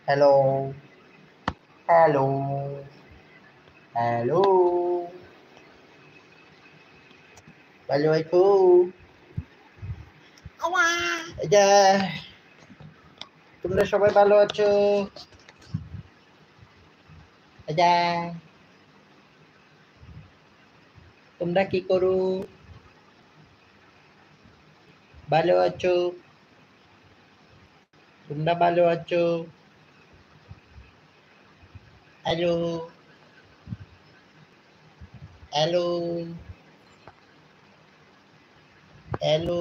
Hello, hello, hello. ভালো আছো? আচ্ছা, তোমরা সবাই ভালো আছো? আচ্ছা, তোমরা কি করো? ভালো আছো? তোমরা ভালো আছো? Hello, hello, hello.